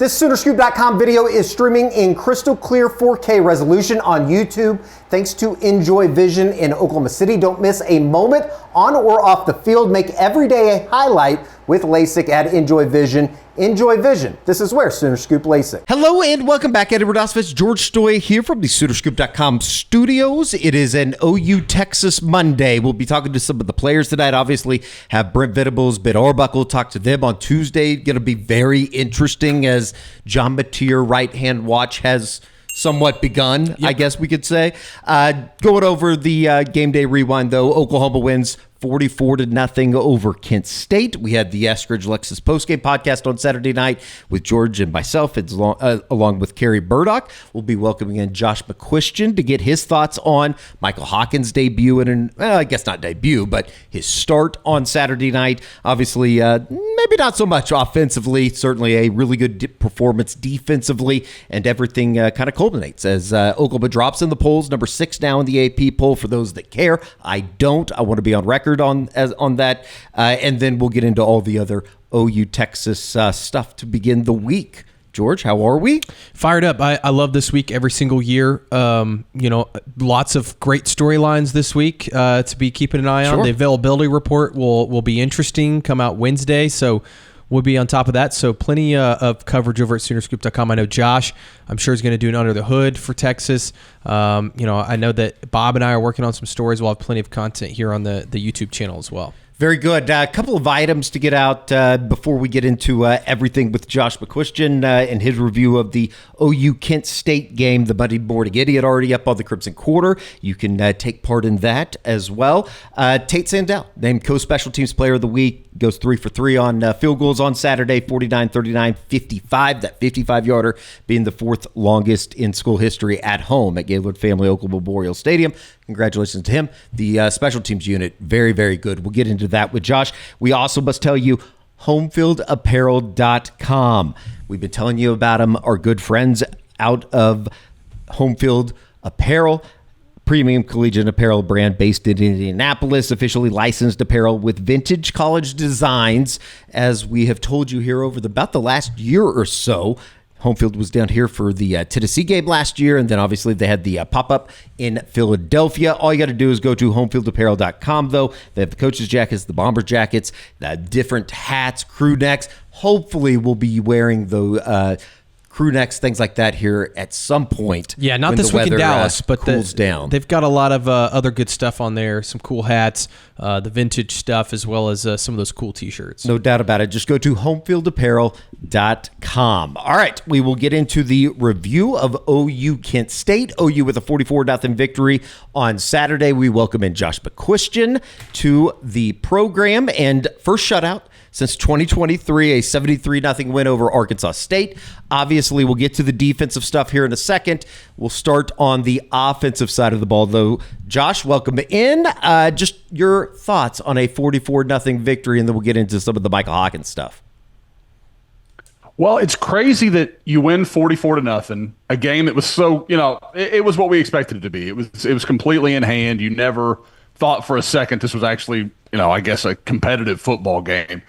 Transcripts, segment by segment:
This Soonerscoop.com video is streaming in crystal clear 4K resolution on YouTube thanks to Enjoy Vision in Oklahoma City. Don't miss a moment on or off the field. Make every day a highlight with LASIK at Enjoy Vision. Enjoy Vision. This is where Sooner Scoop LASIK. Hello and welcome back. Edward Osvich, George Stoya here from the Soonerscoop.com studios. It is an OU Texas Monday. We'll be talking to some of the players tonight. Obviously, have Brent Venables, Ben Arbuckle, talk to them on Tuesday. Going to be very interesting as John Mateer right-hand watch has somewhat begun, yep. I guess we could say. Going over the Game Day Rewind, though, Oklahoma wins 44-0 over Kent State. We had the Eskridge Lexus postgame podcast on Saturday night with George and myself, along with Carrie Burdock. We'll be welcoming in Josh McCuistion to get his thoughts on Michael Hawkins' debut, I guess not debut, but his start on Saturday night. Obviously, maybe not so much offensively, certainly a really good performance defensively, and everything kind of culminates as Oklahoma drops in the polls, number 6 now in the AP poll for those that care. I don't. I want to be on record on that, and then we'll get into all the other OU Texas stuff to begin the week. George, how are we? Fired up. I love this week every single year. Lots of great storylines this week to be keeping an eye on. The availability report will be interesting, come out Wednesday, so we'll be on top of that. So plenty of coverage over at Soonerscoop.com. I know Josh, I'm sure, is going to do an under the hood for Texas. I know that Bob and I are working on some stories. We'll have plenty of content here on the YouTube channel as well. Very good. A couple of items to get out before we get into everything with Josh McCuistion and his review of the OU Kent State game, the Monday morning idiot, already up on the Crimson Quarter. You can take part in that as well. Tate Sandell, named Co-Special Teams Player of the Week, goes 3 for 3 on field goals on Saturday, 49, 39, 55. That 55-yarder being the 4th longest in school history at home at Gaylord Family Oakland Memorial Stadium. Congratulations to him. The special teams unit, very, very good. We'll get into that with Josh. We also must tell you, homefieldapparel.com. We've been telling you about them, our good friends out of Homefield Apparel, premium collegiate apparel brand based in Indianapolis, officially licensed apparel with vintage college designs. As we have told you here over about the last year or so, Homefield was down here for the Tennessee game last year, and then obviously they had the pop-up in Philadelphia. All you got to do is go to homefieldapparel.com, though. They have the coaches' jackets, the bomber jackets, different hats, crew necks. Hopefully we'll be wearing the crew necks, things like that here at some point. Yeah, not this week in Dallas, but cools down. They've got a lot of other good stuff on there, some cool hats, the vintage stuff, as well as some of those cool T-shirts. No doubt about it. Just go to homefieldapparel.com. All right, we will get into the review of OU Kent State. OU with a 44-0 victory on Saturday. We welcome in Josh McCuistion to the program, and first shutout since 2023, a 73-0 win over Arkansas State. Obviously, we'll get to the defensive stuff here in a second. We'll start on the offensive side of the ball, though. Josh, welcome in. Just your thoughts on a 44-0 victory, and then we'll get into some of the Michael Hawkins stuff. Well, it's crazy that you win 44-0, a game that was so, it was what we expected it to be. It was completely in hand. You never thought for a second this was actually, I guess a competitive football game.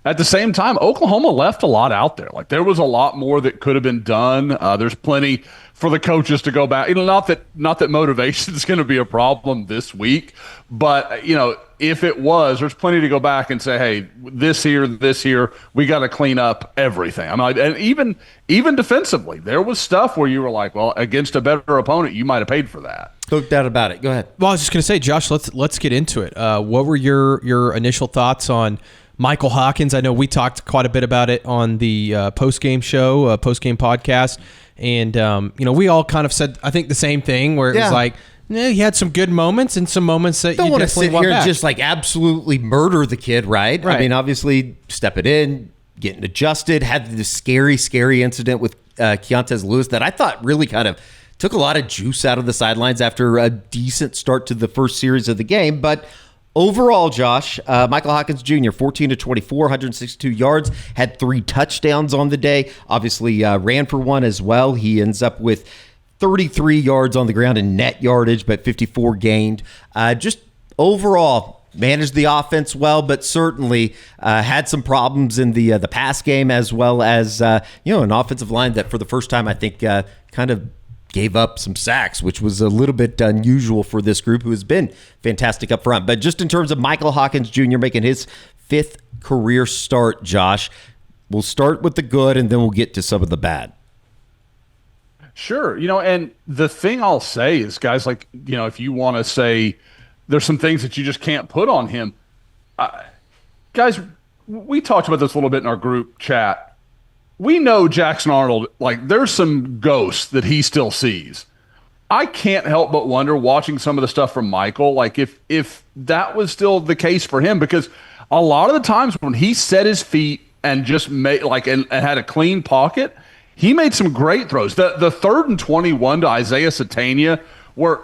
At the same time, Oklahoma left a lot out there. Like, there was a lot more that could have been done. There's plenty for the coaches to go back. Not that motivation is going to be a problem this week, but if it was, there's plenty to go back and say, hey, this here, we got to clean up everything. And even defensively, there was stuff where you were like, well, against a better opponent, you might have paid for that. No doubt about it. Go ahead. Well, I was just going to say, Josh, let's get into it. What were your initial thoughts on Michael Hawkins? I know we talked quite a bit about it on the post-game show, post-game podcast, and we all kind of said, I think, the same thing, where it was like, he had some good moments and some moments that don't you want to definitely sit want here back. and just like absolutely murder the kid, right? I mean, obviously, step it in, getting adjusted, had this scary incident with Keontez Lewis that I thought really kind of took a lot of juice out of the sidelines after a decent start to the first series of the game. But overall, Josh, Michael Hawkins Jr., 14-24, 162 yards, had 3 touchdowns on the day. Obviously, ran for 1 as well. He ends up with 33 yards on the ground in net yardage, but 54 gained. Just overall, managed the offense well, but certainly had some problems in the pass game, as well as an offensive line that for the first time I think kind of gave up some sacks, which was a little bit unusual for this group, who has been fantastic up front. But just in terms of Michael Hawkins Jr. making his 5th career start, Josh, we'll start with the good and then we'll get to some of the bad. Sure. And the thing I'll say is, guys, like, if you want to say there's some things that you just can't put on him, guys, we talked about this a little bit in our group chat. We know Jackson Arnold, like, there's some ghosts that he still sees. I can't help but wonder, watching some of the stuff from Michael, like if that was still the case for him, because a lot of the times when he set his feet and just made and had a clean pocket, he made some great throws. The 3rd and 21 to Isaiah Satania, where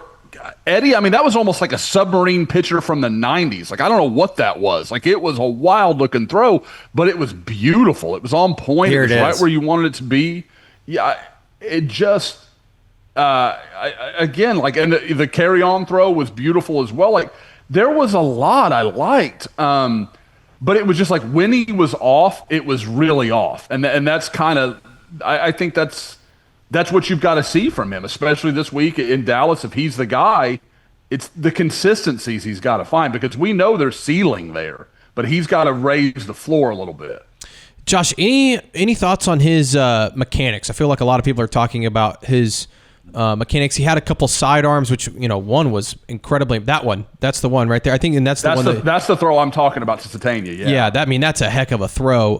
Eddie, I mean, that was almost like a submarine pitcher from the 90s. Like, I don't know what that was. Like, it was a wild-looking throw, but it was beautiful. It was on point. It was right where you wanted it to be. Yeah, it just, again, like, and the carry-on throw was beautiful as well. Like, there was a lot I liked. But it was just like when he was off, it was really off. And that's kind of, I think that's what you've got to see from him, especially this week in Dallas. If he's the guy, it's the consistencies he's got to find, because we know there's ceiling there, but he's got to raise the floor a little bit. Josh, any thoughts on his mechanics? I feel like a lot of people are talking about his mechanics. He had a couple sidearms, which, one was incredibly, that's the one right there. I think, and that's the throw I'm talking about to Satania. Yeah. That's a heck of a throw.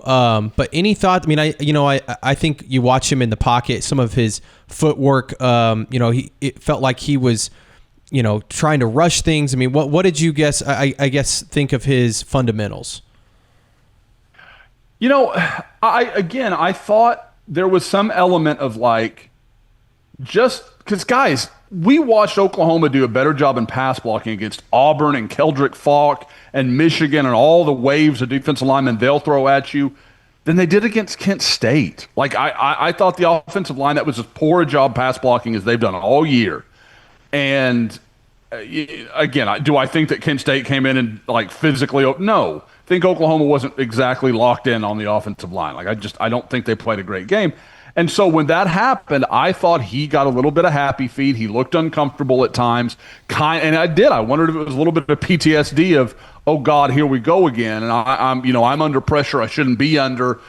But any thought? I mean, I think you watch him in the pocket, some of his footwork, it felt like he was, trying to rush things. I mean, what did you guess? I guess think of his fundamentals. I thought there was some element of like, just because, guys, we watched Oklahoma do a better job in pass blocking against Auburn and Keldrick Falk and Michigan and all the waves of defensive linemen they'll throw at you than they did against Kent State. Like, I thought the offensive line, that was as poor a job pass blocking as they've done all year. And again, do I think that Kent State came in and like physically? No. I think Oklahoma wasn't exactly locked in on the offensive line. Like, I don't think they played a great game. And so when that happened, I thought he got a little bit of happy feet. He looked uncomfortable at times. And I did. I wondered if it was a little bit of PTSD of, oh God, here we go again. And I'm under pressure I shouldn't be under.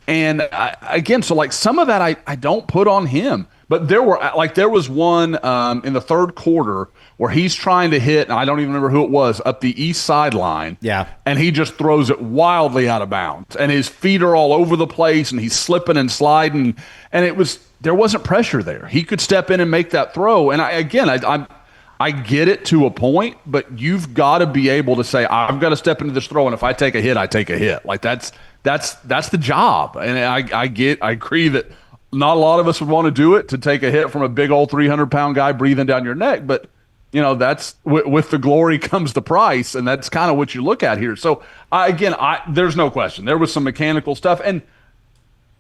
And again, so like some of that I don't put on him. But there was one in the 3rd quarter where he's trying to hit, and I don't even remember who it was, up the east sideline. Yeah. And he just throws it wildly out of bounds. And his feet are all over the place, and he's slipping and sliding. And there wasn't pressure there. He could step in and make that throw. And I get it to a point, but you've got to be able to say, I've got to step into this throw, and if I take a hit, I take a hit. Like that's the job. And I agree that not a lot of us would want to do it, to take a hit from a big old 300-pound guy breathing down your neck. But, that's with the glory comes the price, and that's kind of what you look at here. So, there's no question. There was some mechanical stuff. And,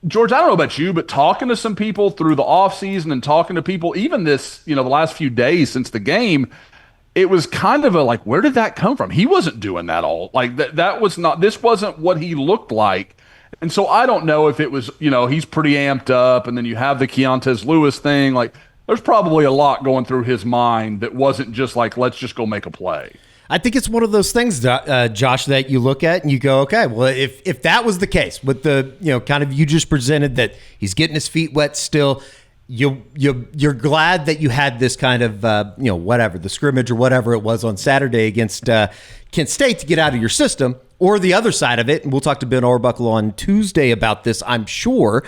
George, I don't know about you, but talking to some people through the offseason and talking to people even this, the last few days since the game, it was kind of a like, where did that come from? He wasn't doing that all. Like, this wasn't what he looked like. And so I don't know if it was, he's pretty amped up, and then you have the Keontez Lewis thing. Like, there's probably a lot going through his mind that wasn't just like, let's just go make a play. I think it's one of those things, Josh, that you look at and you go, okay, well, if that was the case with the, kind of you just presented that he's getting his feet wet still, you're glad that you had this kind of, whatever, the scrimmage or whatever it was on Saturday against Kent State to get out of your system. Or the other side of it, and we'll talk to Ben Arbuckle on Tuesday about this, I'm sure.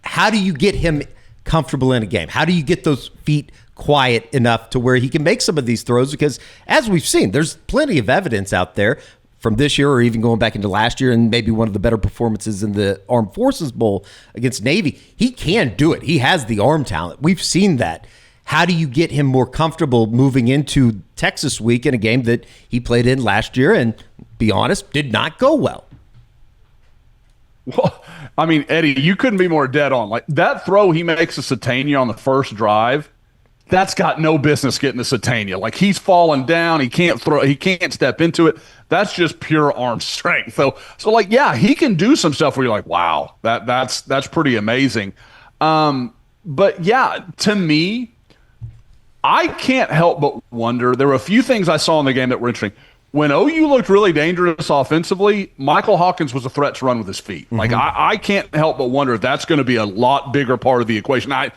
How do you get him comfortable in a game? How do you get those feet quiet enough to where he can make some of these throws? Because as we've seen, there's plenty of evidence out there from this year or even going back into last year and maybe one of the better performances in the Armed Forces Bowl against Navy. He can do it. He has the arm talent. We've seen that. How do you get him more comfortable moving into Texas week in a game that he played in last year and, be honest, did not go well? Well, I mean, Eddie, you couldn't be more dead on. Like, that throw he makes to Satania on the first drive, that's got no business getting to Satania. Like, he's falling down. He can't throw. He can't step into it. That's just pure arm strength. So like, yeah, he can do some stuff where you're like, wow, that's pretty amazing. But yeah, to me, I can't help but wonder. There were a few things I saw in the game that were interesting. When OU looked really dangerous offensively, Michael Hawkins was a threat to run with his feet. Mm-hmm. Like, I can't help but wonder if that's going to be a lot bigger part of the equation. I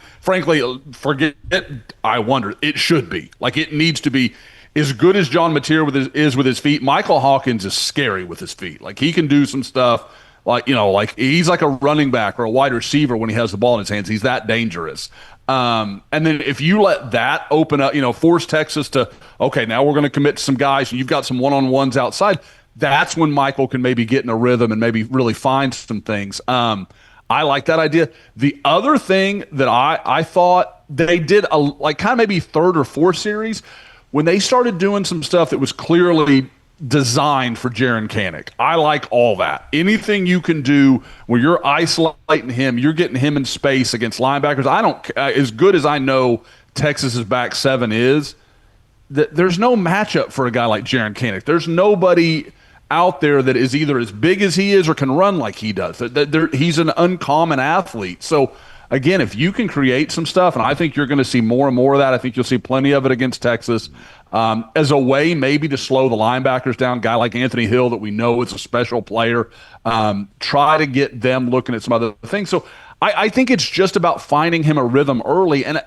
wonder. It should be. Like, it needs to be. As good as John Mateer is with his feet, Michael Hawkins is scary with his feet. Like, he can do some stuff. Like, like he's like a running back or a wide receiver when he has the ball in his hands. He's that dangerous. And then if you let that open up, force Texas to, okay, now we're going to commit to some guys and you've got some one-on-ones outside, that's when Michael can maybe get in a rhythm and maybe really find some things. I like that idea. The other thing that I thought they did, kind of maybe third or fourth series, when they started doing some stuff that was clearly designed for Jaron Kanak. I like all that. Anything you can do where you're isolating him, you're getting him in space against linebackers. I don't, as good as I know Texas's back seven is, there's no matchup for a guy like Jaron Kanak. There's nobody out there that is either as big as he is or can run like he does. He's an uncommon athlete. So again, if you can create some stuff, and I think you're going to see more and more of that. I think you'll see plenty of it against Texas as a way maybe to slow the linebackers down. Guy like Anthony Hill that we know is a special player. Try to get them looking at some other things. So I think it's just about finding him a rhythm early. And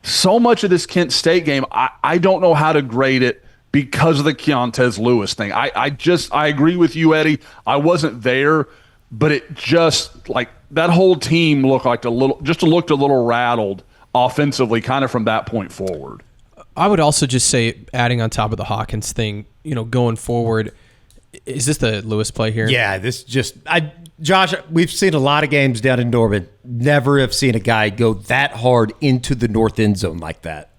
so much of this Kent State game, I don't know how to grade it because of the Keontez Lewis thing. I agree with you, Eddie. I wasn't there, but it just like that whole team looked a little rattled offensively kind of from that point forward. I would also just say, adding on top of the Hawkins thing, going forward, is this the Lewis play here? Yeah, Josh, we've seen a lot of games down in Norman. Never have seen a guy go that hard into the north end zone like that.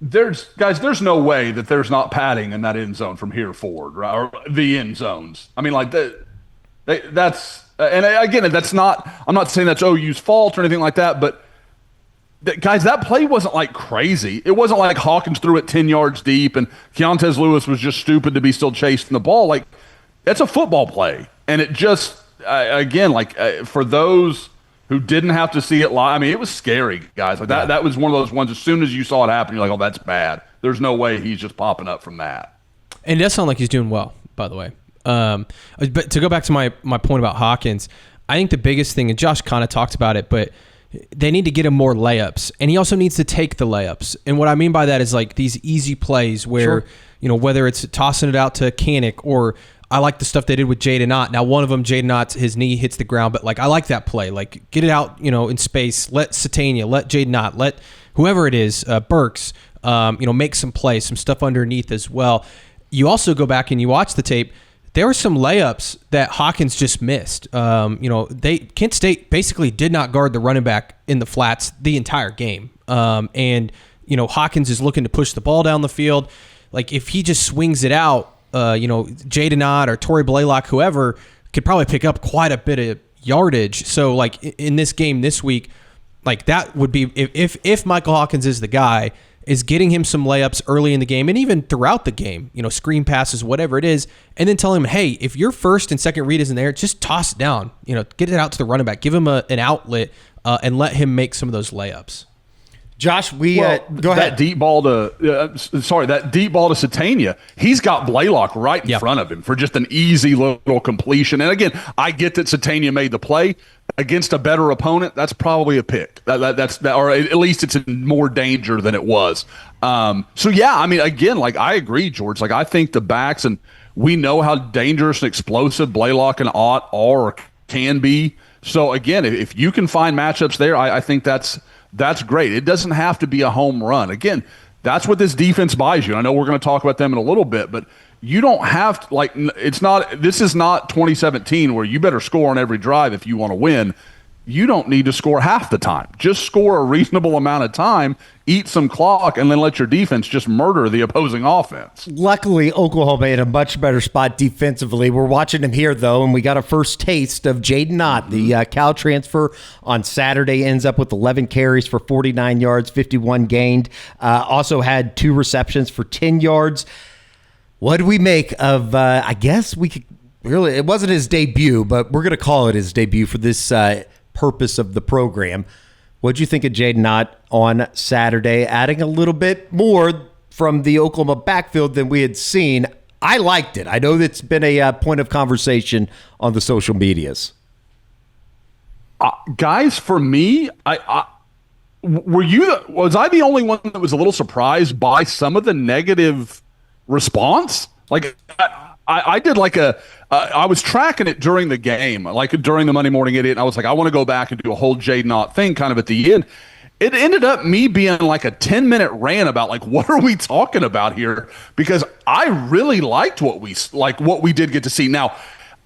There's no way that there's not padding in that end zone from here forward, right? Or the end zones. I mean, like that's and again, that's not. I'm not saying that's OU's fault or anything like that, but guys, that play wasn't like crazy. It wasn't like Hawkins threw it 10 yards deep and Keontez Lewis was just stupid to be still chasing the ball. Like, that's a football play, and it just again, for those who didn't have to see it live, I mean, it was scary, guys. Like that was one of those ones. As soon as you saw it happen, you're like, "Oh, that's bad." There's no way he's just popping up from that. And it does sound like he's doing well, by the way. But to go back to my point about Hawkins, I think the biggest thing, and Josh kind of talked about it, but they need to get him more layups, and he also needs to take the layups. And what I mean by that is like these easy plays where, whether it's tossing it out to Kanak, or I like the stuff they did with Jaydn Ott. Now, one of them, Jaydn Ott, his knee hits the ground, but like I like that play. Like, get it out, in space. Let Satania, let Jaydn Ott, let whoever it is, Burks, make some plays, some stuff underneath as well. You also go back and you watch the tape. There were some layups that Hawkins just missed. Kent State basically did not guard the running back in the flats the entire game. Hawkins is looking to push the ball down the field. Like, if he just swings it out, Jaydn Ott or Torrey Blaylock, whoever, could probably pick up quite a bit of yardage. So, like, in this game this week, like, that would be, if Michael Hawkins is the guy, is getting him some layups early in the game and even throughout the game, screen passes, whatever it is, and then tell him, hey, if your first and second read isn't there, just toss it down, get it out to the running back, give him an outlet, and let him make some of those layups. Josh, go ahead. That deep ball to Satania, he's got Blaylock right in front of him for just an easy little completion. And again, I get that Satania made the play against a better opponent. That's probably a pick. That's or at least it's in more danger than it was. So yeah, I mean, again, like I agree, George. Like I think the backs, and we know how dangerous and explosive Blaylock and Ott are or can be. So again, if you can find matchups there, I think that's great. It doesn't have to be a home run. Again, that's what this defense buys you. I know we're going to talk about them in a little bit, but you don't have to, this is not 2017 where you better score on every drive if you want to win. you don't need to score half the time. Just score a reasonable amount of time, eat some clock, and then let your defense just murder the opposing offense. Luckily, Oklahoma in a much better spot defensively. We're watching him here, though, and we got a first taste of Jaydn Ott, the Cal transfer on Saturday, ends up with 11 carries for 49 yards, 51 gained. Also had 2 receptions for 10 yards. What do we make of, I guess we could really, it wasn't his debut, but we're going to call it his debut for this purpose of the program. What'd you think of Jaydn Ott on Saturday, adding a little bit more from the Oklahoma backfield than we had seen? I liked it. I know that's been a point of conversation on the social medias. Guys, for me, was I the only one that was a little surprised by some of the negative response? Like, I did like I was tracking it during the game, like during the Monday Morning Idiot, and I was like, I want to go back and do a whole Jaydn Ott thing kind of at the end. It ended up me being like a 10-minute rant about like, what are we talking about here? Because I really liked what we did get to see. Now,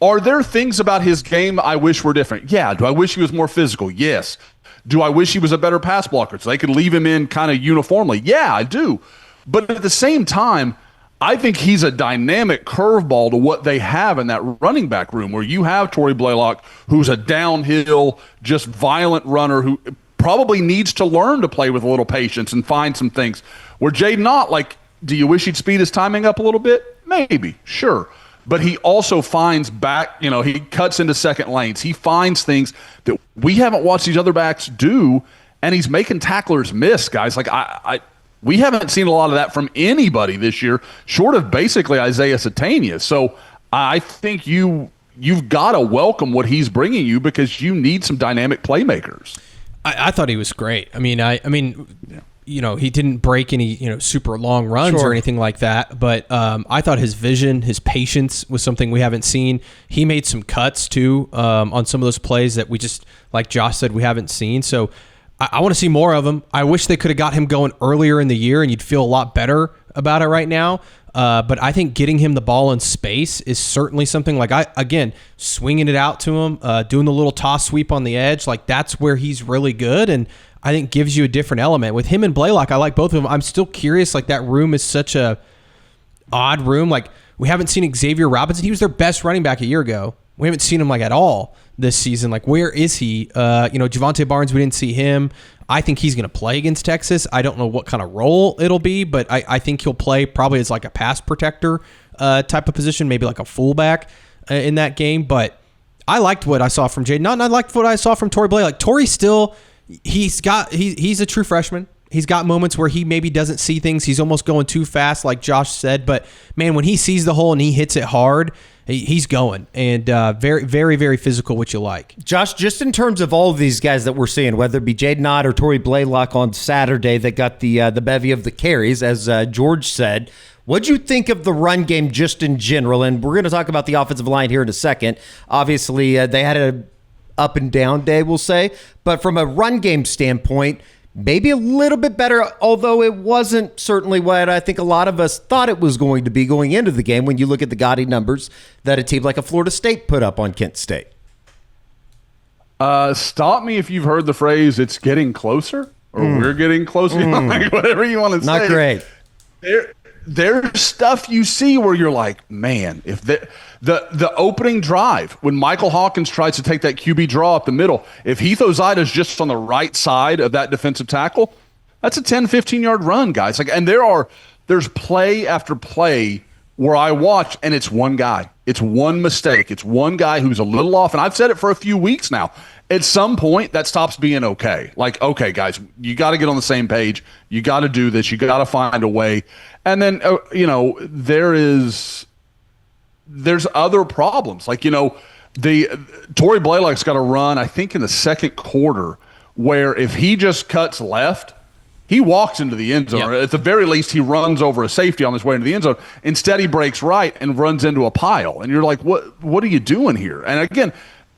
are there things about his game I wish were different? Yeah. Do I wish he was more physical? Yes. Do I wish he was a better pass blocker so they could leave him in kind of uniformly? Yeah, I do. But at the same time, I think he's a dynamic curveball to what they have in that running back room, where you have Torrey Blaylock, who's a downhill, just violent runner who probably needs to learn to play with a little patience and find some things. Where Jaydn Ott, like, do you wish he'd speed his timing up a little bit? Maybe, sure. But he also finds back, he cuts into second lanes. He finds things that we haven't watched these other backs do, and he's making tacklers miss, guys. Like, we haven't seen a lot of that from anybody this year, short of basically Isaiah Satania. So I think you've got to welcome what he's bringing you, because you need some dynamic playmakers. I thought he was great. I mean, he didn't break any, super long runs or anything like that. But I thought his vision, his patience was something we haven't seen. He made some cuts too on some of those plays that we just, like Josh said, we haven't seen. So I want to see more of him. I wish they could have got him going earlier in the year, and you'd feel a lot better about it right now. But I think getting him the ball in space is certainly something. Like, swinging it out to him, doing the little toss sweep on the edge, like that's where he's really good, and I think gives you a different element. With him and Blaylock, I like both of them. I'm still curious. Like, that room is such a odd room. Like, we haven't seen Xavier Robinson. He was their best running back a year ago. We haven't seen him like at all this season. Like, where is he? Javonte Barnes, we didn't see him. I think he's going to play against Texas. I don't know what kind of role it'll be, but I think he'll play probably as like a pass protector type of position, maybe like a fullback in that game. But I liked what I saw from Jaydn Ott, and I liked what I saw from Torrey Blaylock. Like, Torrey still, he's a true freshman. He's got moments where he maybe doesn't see things. He's almost going too fast, like Josh said. But, man, when he sees the hole and he hits it hard, he's going. And very, very, very physical, which you like. Josh, just in terms of all of these guys that we're seeing, whether it be Jaydn Ott or Torrey Blaylock on Saturday that got the bevy of the carries, as George said, what'd you think of the run game just in general? And we're going to talk about the offensive line here in a second. Obviously, they had a up and down day, we'll say. But from a run game standpoint, maybe a little bit better, although it wasn't certainly what I think a lot of us thought it was going to be going into the game when you look at the gaudy numbers that a team like a Florida State put up on Kent State. Stop me if you've heard the phrase, it's getting closer, or we're getting closer, like, whatever you want to say. Not great. There's stuff you see where you're like, man, if the opening drive, when Michael Hawkins tries to take that QB draw up the middle, if Heath Ozaida's just on the right side of that defensive tackle, that's a 10, 15-yard run, guys. Like, and there's play after play where I watch, and it's one guy. It's one mistake. It's one guy who's a little off, and I've said it for a few weeks now. At some point, that stops being okay. Like, okay, guys, you got to get on the same page. You got to do this. You got to find a way. And then, there's other problems. Like, the Torrey Blaylock's got a run, I think, in the second quarter, where if he just cuts left, he walks into the end zone. Yep. Or at the very least, he runs over a safety on his way into the end zone. Instead, he breaks right and runs into a pile. And you're like, what are you doing here? And again,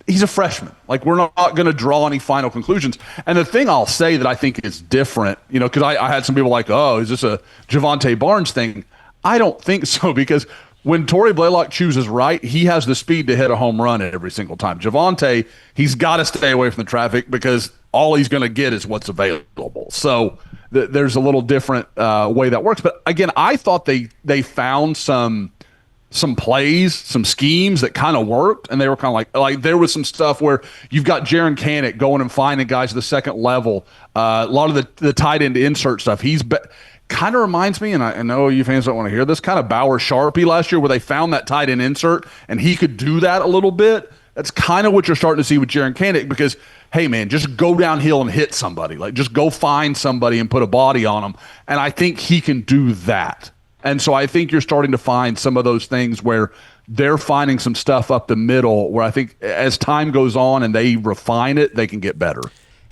he's a freshman. Like, we're not going to draw any final conclusions. And the thing I'll say that I think is different, because I had some people like, oh, is this a Javonte Barnes thing? I don't think so, because when Torrey Blaylock chooses right, he has the speed to hit a home run every single time. Javonte, he's got to stay away from the traffic because all he's going to get is what's available. So there's a little different way that works. But again, I thought they found some plays, some schemes that kind of worked, and they were kind of like there was some stuff where you've got Jaron Canick going and finding guys at the second level. A lot of the tight end insert stuff. Kind of reminds me, and I know you fans don't want to hear this, kind of Bauer Sharpie last year where they found that tight end insert, and he could do that a little bit. That's kind of what you're starting to see with Jaron Canick because, hey, man, just go downhill and hit somebody. Like, just go find somebody and put a body on them. And I think he can do that. And so I think you're starting to find some of those things where they're finding some stuff up the middle where I think as time goes on and they refine it, they can get better.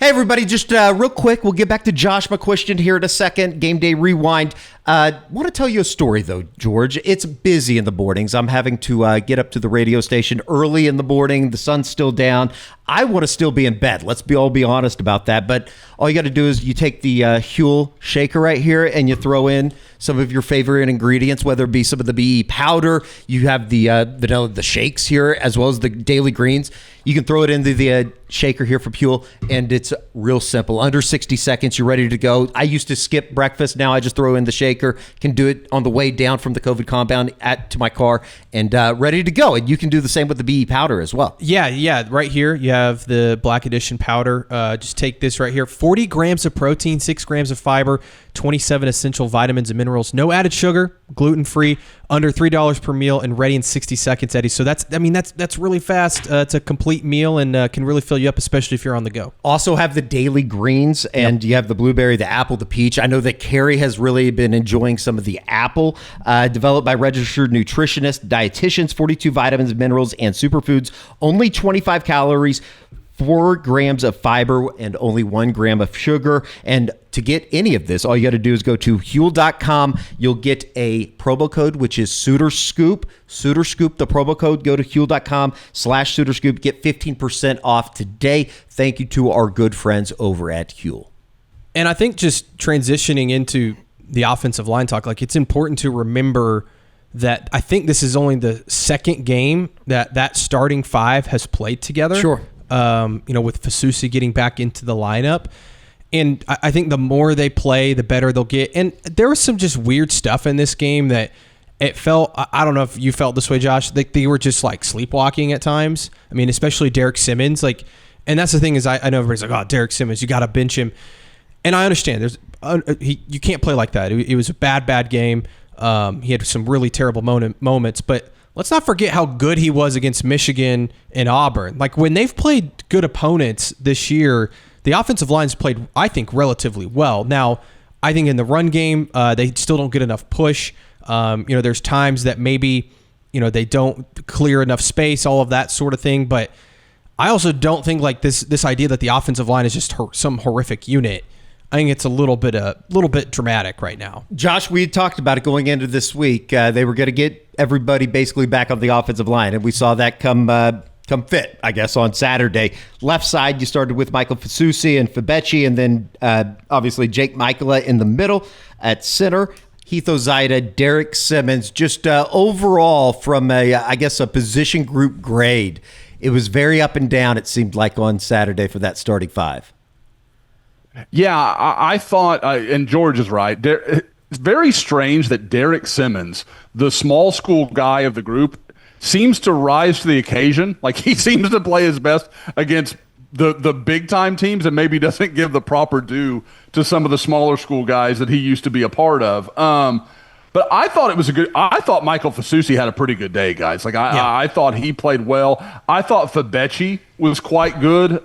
Hey, everybody, just real quick, we'll get back to Josh McCuistion here in a second. Game Day Rewind. Want to tell you a story, though, George. It's busy in the mornings. I'm having to get up to the radio station early in the morning. The sun's still down. I want to still be in bed. Let's all be honest about that. But all you got to do is you take the Huel shaker right here and you throw in some of your favorite ingredients, whether it be some of the BE powder. You have the vanilla, the shakes here, as well as the daily greens. You can throw it into the shaker here from Huel, and it's real simple. Under 60 seconds, you're ready to go. I used to skip breakfast. Now I just throw in the shaker. Can do it on the way down from the COVID compound to my car, and ready to go. And you can do the same with the BE powder as well. Yeah. Right here, you have the Black Edition powder. Just take this right here. 40 grams of protein, 6 grams of fiber, 27 essential vitamins and minerals. No added sugar, gluten-free, under $3 per meal, and ready in 60 seconds, Eddie. So that's really fast. It's a complete meal and can really fill you up, especially if you're on the go. Also have the daily greens, and you have the blueberry, the apple, the peach. I know that Carrie has really been enjoying some of the apple, developed by registered nutritionists, dietitians, 42 vitamins, minerals, and superfoods. Only 25 calories, 4 grams of fiber, and only 1 gram of sugar. And to get any of this, all you got to do is go to Huel.com. You'll get a promo code, which is SooterScoop. SooterScoop, the promo code. Go to Huel.com/SooterScoop. Get 15% off today. Thank you to our good friends over at Huel. And I think just transitioning into the offensive line talk, like it's important to remember that I think this is only the second game that starting five has played together. Sure. With Fasusi getting back into the lineup. And I think the more they play, the better they'll get. And there was some just weird stuff in this game that it felt, I don't know if you felt this way, Josh, they were just like sleepwalking at times. I mean, especially Derek Simmons. And that's the thing is I know everybody's like, oh, Derek Simmons, you got to bench him. And I understand you can't play like that. It was a bad game. He had some really terrible moments, but let's not forget how good he was against Michigan and Auburn. Like when they've played good opponents this year, the offensive line's played, I think, relatively well. Now, I think in the run game, they still don't get enough push. There's times that maybe, they don't clear enough space, all of that sort of thing. But I also don't think like this idea that the offensive line is just some horrific unit. I think it's a little bit dramatic right now. Josh, we had talked about it going into this week. They were going to get everybody basically back on the offensive line, and we saw that come fit, I guess, on Saturday. Left side, you started with Michael Fasusi and Fabechi, and then obviously Jake Michaela in the middle. At center, Heath Ozaida, Derek Simmons. Just overall from a position group grade, it was very up and down, it seemed like, on Saturday for that starting five. Yeah, I thought, and George is right, it's very strange that Derek Simmons, the small school guy of the group, seems to rise to the occasion. Like he seems to play his best against the big time teams and maybe doesn't give the proper due to some of the smaller school guys that he used to be a part of. But I thought I thought Michael Fasusi had a pretty good day, guys. Like I thought he played well. I thought Fabechi was quite good.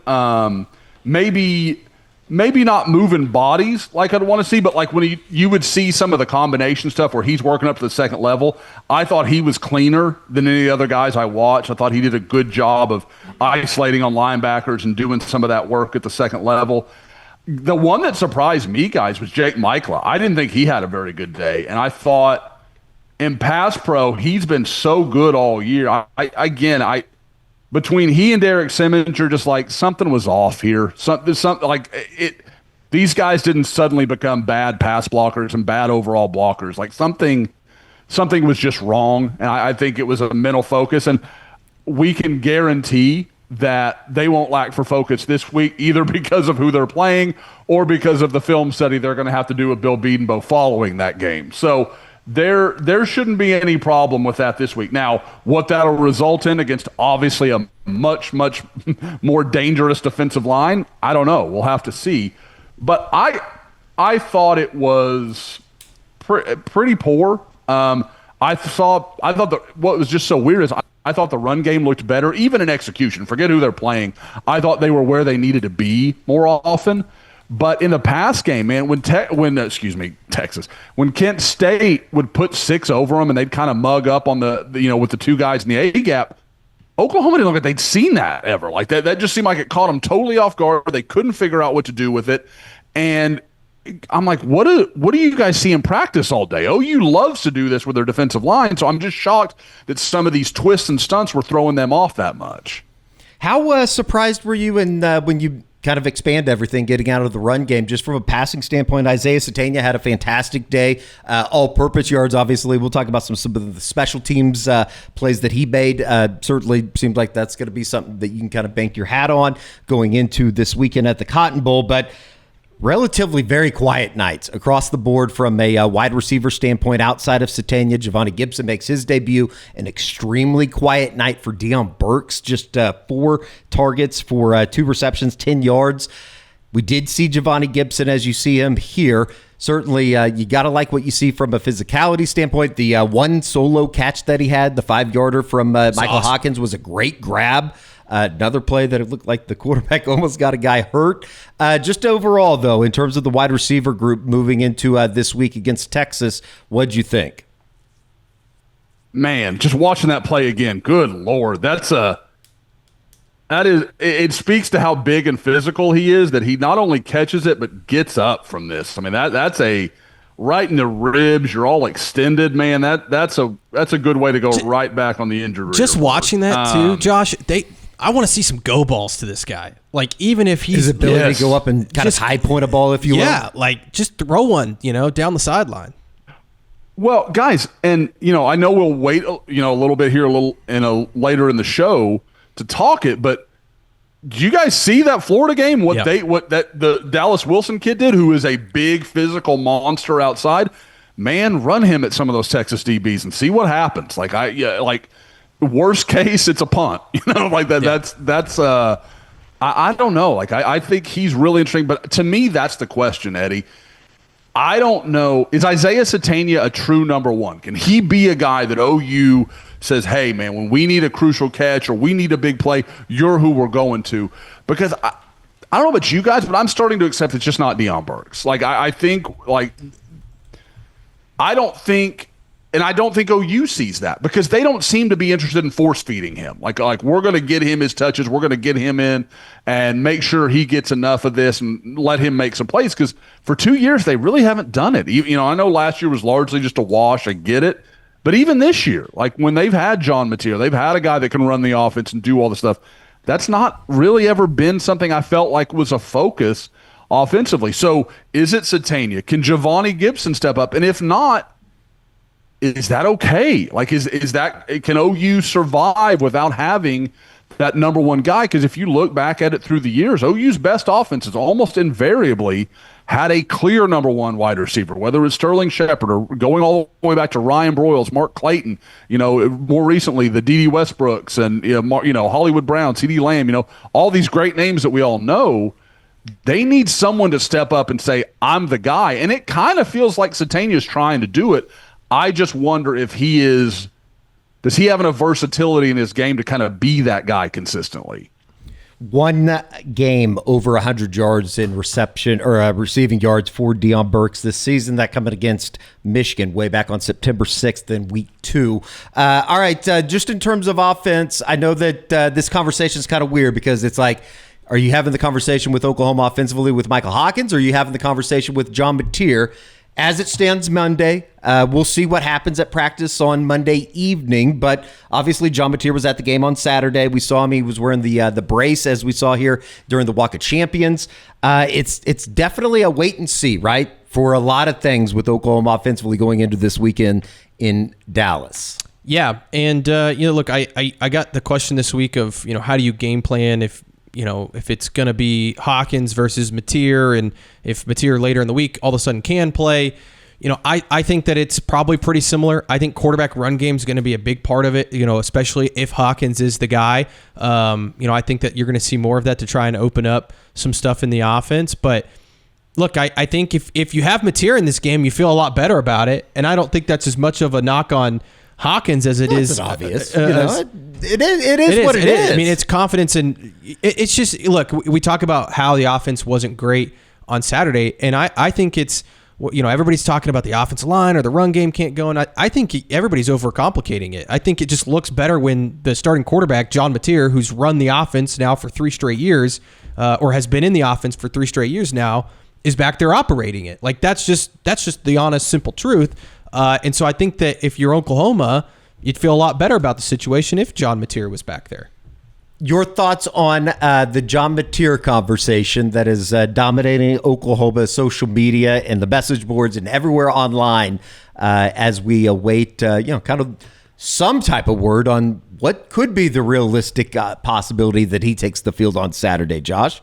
Maybe not moving bodies like I'd want to see, but like when you would see some of the combination stuff where he's working up to the second level, I thought he was cleaner than any of the other guys I watched. I thought he did a good job of isolating on linebackers and doing some of that work at the second level. The one that surprised me, guys, was Jake Michaela. I didn't think he had a very good day, and I thought in pass pro, he's been so good all year. Between he and Derek Simmons, you're just like, something was off here. These guys didn't suddenly become bad pass blockers and bad overall blockers. Like something something was just wrong. And I think it was a mental focus. And we can guarantee that they won't lack for focus this week, either because of who they're playing or because of the film study they're going to have to do with Bill Bedenbaugh following that game. So there shouldn't be any problem with that this week. Now, what that'll result in against obviously a much, much more dangerous defensive line, I don't know. We'll have to see. But I thought it was pretty poor. I thought what was just so weird is I thought the run game looked better, even in execution. Forget who they're playing. I thought they were where they needed to be more often. But in the pass game, man, when Texas, when Kent State would put 6 over them and they'd kind of mug up on with the 2 guys in the A gap, Oklahoma didn't look like they'd seen that ever. Like that just seemed like it caught them totally off guard. They couldn't figure out what to do with it. And I'm like, what do you guys see in practice all day? OU loves to do this with their defensive line, so I'm just shocked that some of these twists and stunts were throwing them off that much. How surprised were you when you kind of expand everything, getting out of the run game? Just from a passing standpoint, Isaiah Satania had a fantastic day. All-purpose yards, obviously. We'll talk about some of the special teams plays that he made. Certainly seems like that's going to be something that you can kind of bank your hat on going into this weekend at the Cotton Bowl. But relatively very quiet nights across the board from a wide receiver standpoint outside of Satania. Giovanni Gibson makes his debut. An extremely quiet night for Deion Burks. Just 4 targets for 2 receptions, 10 yards. We did see Giovanni Gibson as you see him here. Certainly, you got to like what you see from a physicality standpoint. The one solo catch that he had, the 5-yarder from Michael Hawkins, was a great grab. Another play that it looked like the quarterback almost got a guy hurt. Just overall, though, in terms of the wide receiver group moving into this week against Texas, what'd you think? Man, just watching that play again, good Lord. It speaks to how big and physical he is, that he not only catches it, but gets up from this. I mean, that's a right in the ribs. You're all extended, man. That's a good way to go right back on the injury. Just watching that too, Josh, I want to see some go balls to this guy. Like, even if he's his ability to go up and kind of high point a ball, if you will. Yeah, like just throw one, down the sideline. Well, guys, and I know we'll wait, a little bit here, later in the show to talk it, but do you guys see that Florida game? What the Dallas Wilson kid did, who is a big physical monster outside? Man, run him at some of those Texas DBs and see what happens. Worst case, it's a punt. Like that. Yeah. That's. I don't know. Like I think he's really interesting, but to me, that's the question, Eddie. I don't know. Is Isaiah Satania a true number 1? Can he be a guy that OU says, "Hey, man, when we need a crucial catch or we need a big play, you're who we're going to"? Because I don't know about you guys, but I'm starting to accept it's just not Deion Burks. Like I think I don't think. And I don't think OU sees that because they don't seem to be interested in force feeding him. Like we're going to get him his touches. We're going to get him in and make sure he gets enough of this and let him make some plays. Because for 2 years, they really haven't done it. I know last year was largely just a wash. I get it. But even this year, like when they've had John Mateer, they've had a guy that can run the offense and do all the stuff. That's not really ever been something I felt like was a focus offensively. So is it Satania? Can Giovanni Gibson step up? And if not, is that okay? Like, is that, can OU survive without having that number 1 guy? Because if you look back at it through the years, OU's best offenses almost invariably had a clear number 1 wide receiver, whether it's Sterling Shepard or going all the way back to Ryan Broyles, Mark Clayton, more recently the D.D. Westbrooks and Hollywood Brown, C.D. Lamb, all these great names that we all know. They need someone to step up and say, I'm the guy. And it kind of feels like Satania's trying to do it. I just wonder if does he have enough versatility in his game to kind of be that guy consistently? One game over 100 yards in reception or receiving yards for Deion Burks this season. That coming against Michigan way back on September 6th in week 2. All right, just in terms of offense, I know that this conversation is kind of weird because it's like, are you having the conversation with Oklahoma offensively with Michael Hawkins, or are you having the conversation with John Mateer? As it stands Monday, we'll see what happens at practice on Monday evening. But obviously, John Mateer was at the game on Saturday. We saw him; he was wearing the brace, as we saw here during the Walk of Champions. It's definitely a wait and see, right, for a lot of things with Oklahoma offensively going into this weekend in Dallas. Yeah, and look, I got the question this week of how do you game plan if it's going to be Hawkins versus Mateer, and if Mateer later in the week all of a sudden can play. I think that it's probably pretty similar. I think quarterback run game is going to be a big part of it, especially if Hawkins is the guy. I think that you're going to see more of that to try and open up some stuff in the offense. But look, I think if you have Mateer in this game, you feel a lot better about it. And I don't think that's as much of a knock on Hawkins as it is obvious. It is what it is. I mean, it's confidence, and it's just, look, we talk about how the offense wasn't great on Saturday, and I think it's, everybody's talking about the offensive line or the run game can't go, and I think everybody's overcomplicating it. I think it just looks better when the starting quarterback, John Mateer, who's run the offense now for 3 straight years, or has been in the offense for 3 straight years now, is back there operating it. Like, that's just the honest, simple truth. And so I think that if you're Oklahoma, you'd feel a lot better about the situation if John Mateer was back there. Your thoughts on the John Mateer conversation that is dominating Oklahoma social media and the message boards and everywhere online as we await, kind of some type of word on what could be the realistic possibility that he takes the field on Saturday, Josh?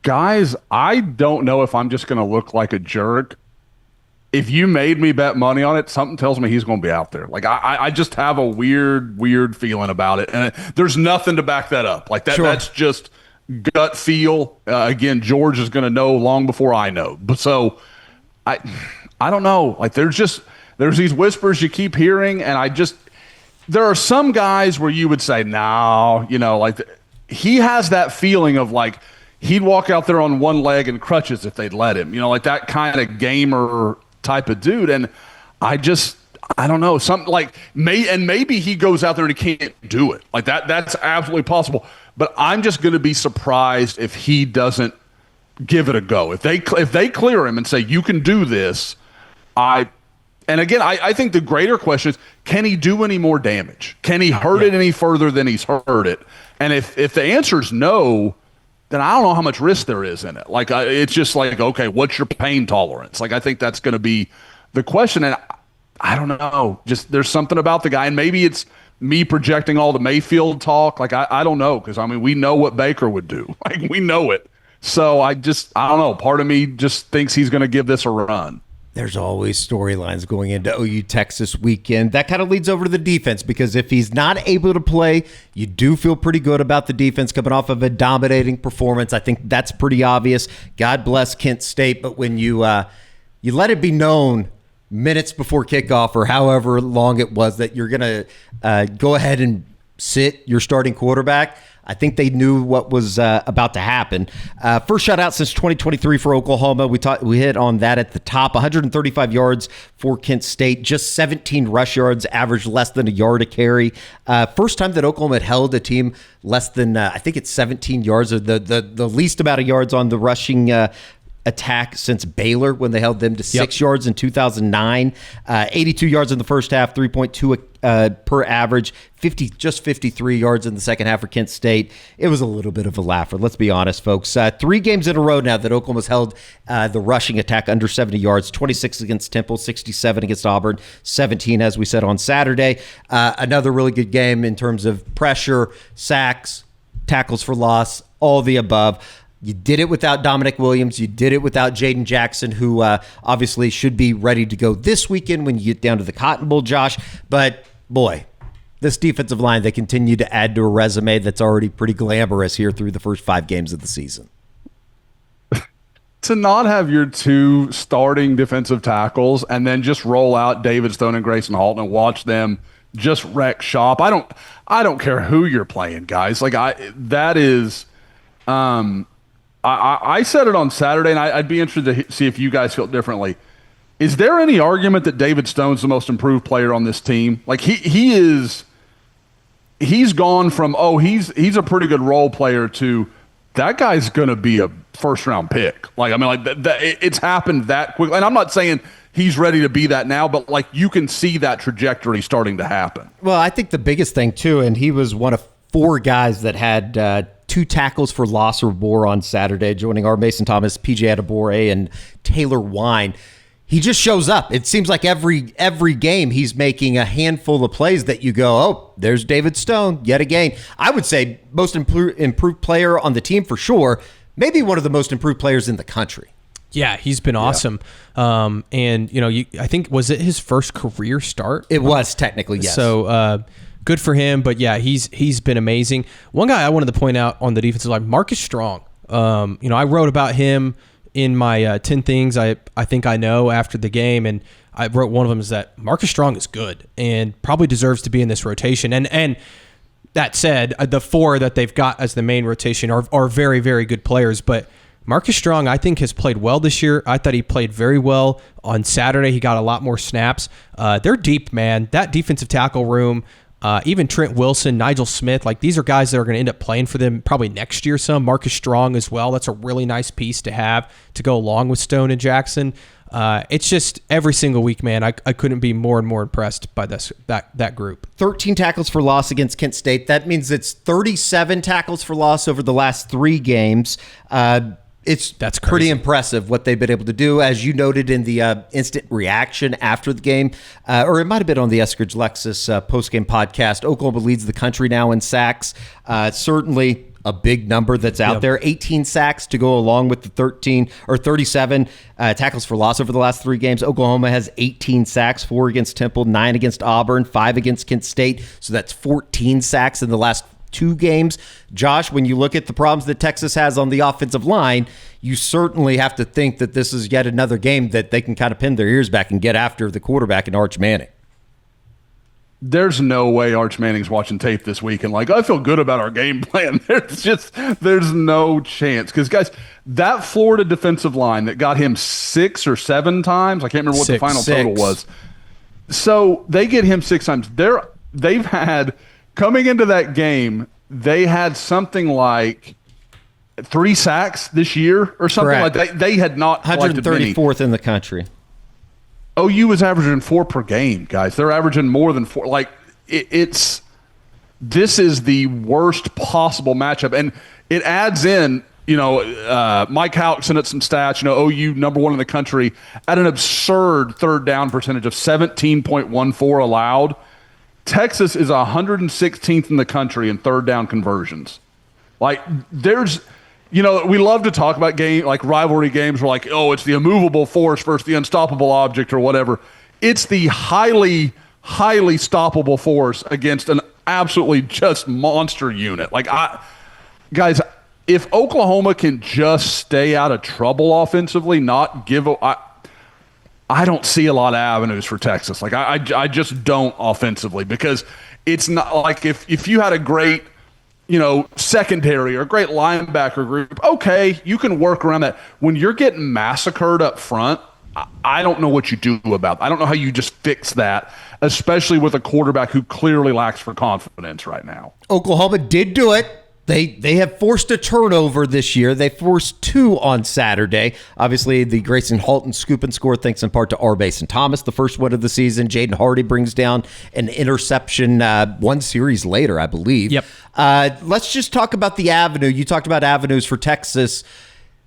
Guys, I don't know if I'm just going to look like a jerk. If you made me bet money on it, something tells me he's going to be out there. Like, I just have a weird feeling about it. And there's nothing to back that up. Like, that's just gut feel. Again, George is going to know long before I know. But so I don't know. Like, there's these whispers you keep hearing. And there are some guys where you would say, no, like he has that feeling of like, he'd walk out there on one leg and crutches if they'd let him, like that kind of gamer type of dude. And I don't know, something like maybe he goes out there and he can't do it. Like that's absolutely possible. But I'm just going to be surprised if he doesn't give it a go. If they clear him and say, you can do this, I think the greater question is, can he do any more damage? Can he hurt it any further than he's hurt it? And if the answer is no, then I don't know how much risk there is in it. Like, it's just like, okay, what's your pain tolerance? Like, I think that's going to be the question. And I don't know. Just there's something about the guy. And maybe it's me projecting all the Mayfield talk. Like, I don't know. Because, I mean, we know what Baker would do. Like, we know it. So I don't know. Part of me just thinks he's going to give this a run. There's always storylines going into OU Texas weekend. That kind of leads over to the defense, because if he's not able to play, you do feel pretty good about the defense coming off of a dominating performance. I think that's pretty obvious. God bless Kent State, but when you let it be known minutes before kickoff or however long it was that you're going to go ahead and sit your starting quarterback, I think they knew what was about to happen. First shutout since 2023 for Oklahoma. We hit on that at the top. 135 yards for Kent State, just 17 rush yards, averaged less than a yard a carry. First time that Oklahoma had held a team less than, I think it's 17 yards, or the least amount of yards on the rushing attack since Baylor, when they held them to 6 yards in 2009. 82 yards in the first half, 3.2 per average, 53 yards in the second half for Kent State. It was a little bit of a laugher, let's be honest, folks. 3 games in a row now that Oklahoma's held the rushing attack under 70 yards, 26 against Temple, 67 against Auburn, 17, as we said, on Saturday. Another really good game in terms of pressure, sacks, tackles for loss, all the above. You did it without Dominic Williams. You did it without Jaydn Jackson, who obviously should be ready to go this weekend when you get down to the Cotton Bowl, Josh. But, boy, this defensive line, they continue to add to a resume that's already pretty glamorous here through the first 5 games of the season. To not have your 2 starting defensive tackles and then just roll out David Stone and Grayson Halton and watch them just wreck shop. I don't care who you're playing, guys. Like, that is I said it on Saturday, and I'd be interested to see if you guys feel differently. Is there any argument that David Stone's the most improved player on this team? Like, he's gone from, he's a pretty good role player to that guy's going to be a first-round pick. Like, I mean, like it's happened that quickly. And I'm not saying he's ready to be that now, but like you can see that trajectory starting to happen. Well, I think the biggest thing too, and he was one of 4 guys that had 2 tackles for loss or more on Saturday, joining our Mason Thomas, PJ Adebore, and Taylor Wine. He just shows up. It seems like every game he's making a handful of plays that you go, oh, there's David Stone yet again. I would say most improved player on the team for sure. Maybe one of the most improved players in the country. Yeah, he's been awesome. And, I think, was it his first career start? It was technically, yes. So good for him. But, yeah, he's been amazing. One guy I wanted to point out on the defensive line, Marcus Strong. I wrote about him in my 10 things I think I know after the game, and I wrote one of them is that Marcus Strong is good and probably deserves to be in this rotation. And that said, the 4 that they've got as the main rotation are very, very good players. But Marcus Strong, I think, has played well this year. I thought he played very well on Saturday. He got a lot more snaps. They're deep, man. That defensive tackle room, even Trent Wilson, Nigel Smith, like these are guys that are going to end up playing for them probably next year some. Marcus Strong as well. That's a really nice piece to have to go along with Stone and Jackson. It's just every single week, man, I couldn't be more and more impressed by that group. 13 tackles for loss against Kent State. That means it's 37 tackles for loss over the last 3 games. That's pretty impressive what they've been able to do. As you noted in the instant reaction after the game, or it might have been on the Eskridge Lexus postgame podcast, Oklahoma leads the country now in sacks. Certainly a big number that's out there. 18 sacks to go along with the 37 tackles for loss over the last 3 games. Oklahoma has 18 sacks, 4 against Temple, 9 against Auburn, 5 against Kent State. So that's 14 sacks in the last 2 games. Josh, when you look at the problems that Texas has on the offensive line, you certainly have to think that this is yet another game that they can kind of pin their ears back and get after the quarterback in Arch Manning. There's no way Arch Manning's watching tape this week and I feel good about our game plan. There's no chance. Because, guys, that Florida defensive line that got him 6 or 7 times, I can't remember what the final total was. So they get him 6 times. They've had... Coming into that game, they had something like 3 sacks this year or something. Correct. Like that. They had not 134th in the country. OU was averaging 4 per game, guys. They're averaging more than 4. This is the worst possible matchup. And it adds in, Mike Houck sent us some stats, OU number 1 in the country at an absurd third down percentage of 17.14 allowed. Texas is 116th in the country in third down conversions. We love to talk about rivalry games where it's the immovable force versus the unstoppable object or whatever. It's the highly, highly stoppable force against an absolutely just monster unit. Guys, if Oklahoma can just stay out of trouble offensively, not give I don't see a lot of avenues for Texas. I just don't offensively, because it's not like if you had a great, secondary or a great linebacker group, okay, you can work around that. When you're getting massacred up front, I don't know what you do about it. I don't know how you just fix that, especially with a quarterback who clearly lacks for confidence right now. Oklahoma did do it. They have forced a turnover this year. They forced 2 on Saturday. Obviously, the Grayson Halton scoop and score thanks in part to Mason Thomas, the first one of the season. Jaydn Hardy brings down an interception 1 series later, I believe. Yep. Let's just talk about the avenue. You talked about avenues for Texas.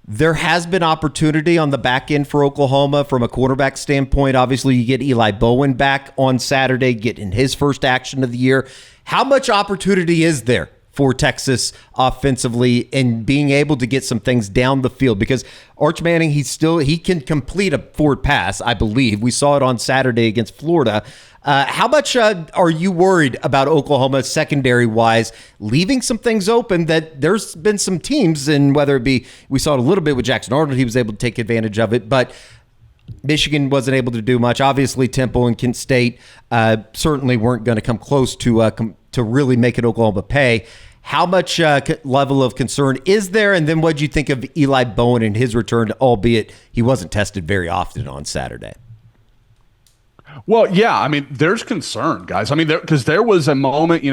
There has been opportunity on the back end for Oklahoma from a quarterback standpoint. Obviously, you get Eli Bowen back on Saturday, getting his first action of the year. How much opportunity is there for Texas offensively in being able to get some things down the field? Because Arch Manning, he can complete a forward pass, I believe. We saw it on Saturday against Florida. How much are you worried about Oklahoma secondary-wise leaving some things open that there's been some teams, and whether it be, we saw it a little bit with Jackson Arnold, he was able to take advantage of it, but Michigan wasn't able to do much. Obviously, Temple and Kent State certainly weren't going to come close to really make it Oklahoma pay. How much level of concern is there? And then what did you think of Eli Bowen and his return, albeit he wasn't tested very often on Saturday? Well, yeah, there's concern, guys. Because there was a moment,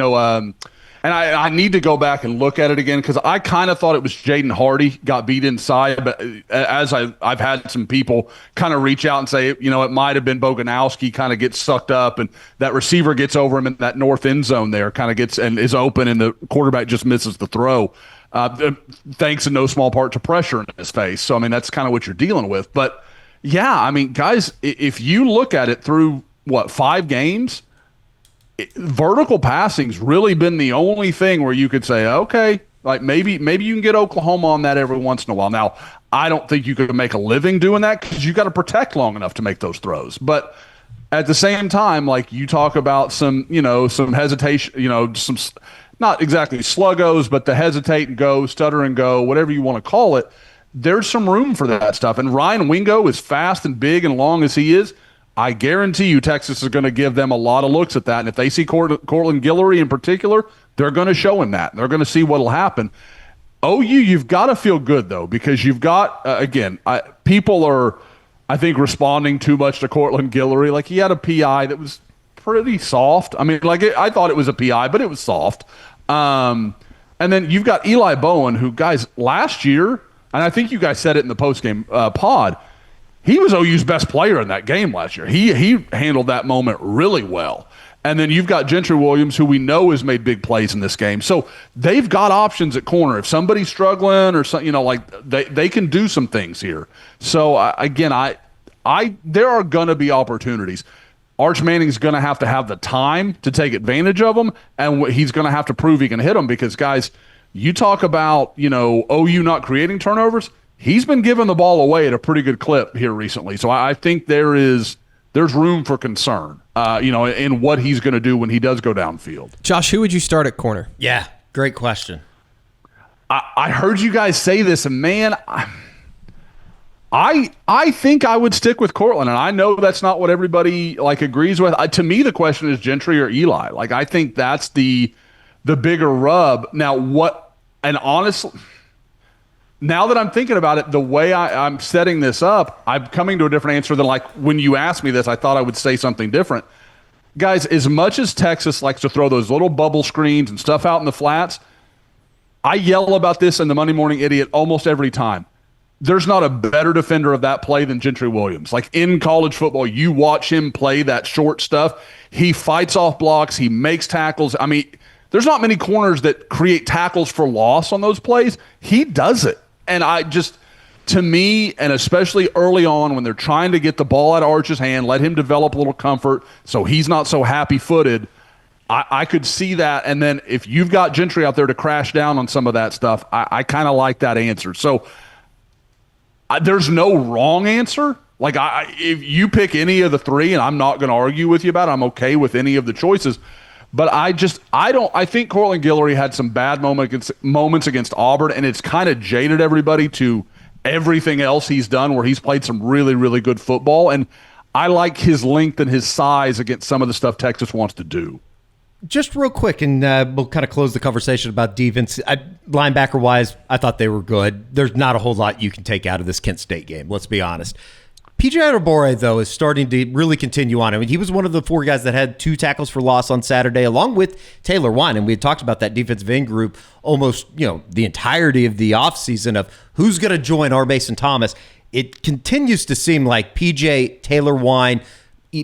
and I need to go back and look at it again, because I kind of thought it was Jaydn Hardy got beat inside, but as I've had some people kind of reach out and say, it might have been Boganowski kind of gets sucked up, and that receiver gets over him in that north end zone there, kind of gets and is open, and the quarterback just misses the throw. thanks in no small part to pressure in his face. So, I mean, that's kind of what you're dealing with. But, yeah, I mean, guys, if you look at it through, 5 games, vertical passing's really been the only thing where you could say, okay, like maybe you can get Oklahoma on that every once in a while. Now, I don't think you could make a living doing that because you got to protect long enough to make those throws. But at the same time, like you talk about some hesitation, some not exactly sluggos, but the hesitate and go, stutter and go, whatever you want to call it. There's some room for that stuff. And Ryan Wingo, as fast and big and long as he is, I guarantee you Texas is going to give them a lot of looks at that. And if they see Cortland Guillory in particular, they're going to show him that. They're going to see what will happen. OU, you've got to feel good, though, because you've got, people are, I think, responding too much to Cortland Guillory. Like, he had a PI that was pretty soft. I mean, I thought it was a PI, but it was soft. And then you've got Eli Bowen, who, guys, last year, and I think you guys said it in the postgame pod, he was OU's best player in that game last year. He handled that moment really well. And then you've got Gentry Williams, who we know has made big plays in this game. So they've got options at corner. If somebody's struggling or something, they can do some things here. So there are going to be opportunities. Arch Manning's going to have the time to take advantage of them, and he's going to have to prove he can hit them because, guys, you talk about, OU not creating turnovers. He's been giving the ball away at a pretty good clip here recently. So I think there's room for concern, in what he's going to do when he does go downfield. Josh, who would you start at corner? Yeah, great question. I heard you guys say this, and man, I think I would stick with Cortland, and I know that's not what everybody agrees with. To me, the question is Gentry or Eli. I think that's the bigger rub. Now, honestly, now that I'm thinking about it, the way I'm setting this up, I'm coming to a different answer than when you asked me this, I thought I would say something different. Guys, as much as Texas likes to throw those little bubble screens and stuff out in the flats, I yell about this in the Monday Morning Idiot almost every time. There's not a better defender of that play than Gentry Williams. In college football, you watch him play that short stuff. He fights off blocks. He makes tackles. I mean, there's not many corners that create tackles for loss on those plays. He does it. And to me, and especially early on when they're trying to get the ball out of Arch's hand, let him develop a little comfort so he's not so happy-footed, I could see that. And then if you've got Gentry out there to crash down on some of that stuff, I kind of like that answer. So there's no wrong answer. If you pick any of the three, and I'm not going to argue with you about it, I'm okay with any of the choices. But I think Cortland Guillory had some bad moments against Auburn, and it's kind of jaded everybody to everything else he's done where he's played some really, really good football. And I like his length and his size against some of the stuff Texas wants to do. Just real quick, and we'll kind of close the conversation about defense. Linebacker-wise, I thought they were good. There's not a whole lot you can take out of this Kent State game, let's be honest. PJ Adebawore, though, is starting to really continue on. I mean, he was one of the 4 guys that had 2 tackles for loss on Saturday, along with Taylor Wine. And we had talked about that defensive end group almost, the entirety of the offseason of who's going to join our Mason Thomas. It continues to seem like PJ, Taylor Wine,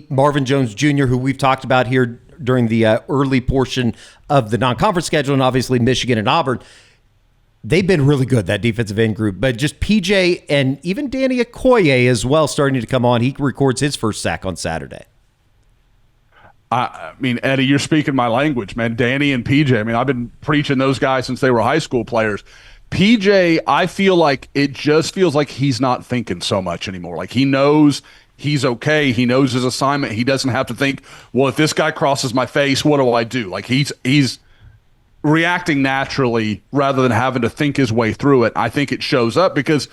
Marvin Jones Jr., who we've talked about here during the early portion of the non-conference schedule, and obviously Michigan and Auburn. They've been really good, that defensive end group. But just PJ and even Danny Okoye as well starting to come on. He records his first sack on Saturday. I mean, Eddie, you're speaking my language, man. Danny and PJ. I mean, I've been preaching those guys since they were high school players. PJ, I feel like it just feels like he's not thinking so much anymore. He knows he's okay. He knows his assignment. He doesn't have to think, well, if this guy crosses my face, what do I do? He's reacting naturally rather than having to think his way through it. I think it shows up because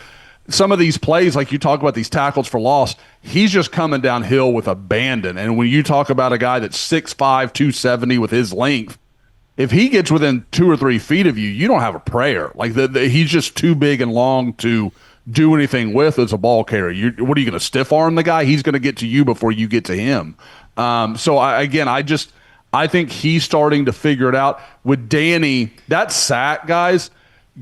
some of these plays, like you talk about these tackles for loss, he's just coming downhill with abandon. And when you talk about a guy that's 6'5", 270 with his length, if he gets within 2 or 3 feet of you, you don't have a prayer. He's just too big and long to do anything with as a ball carrier. What are you going to stiff arm the guy? He's going to get to you before you get to him. I think he's starting to figure it out. With Danny, that sack, guys,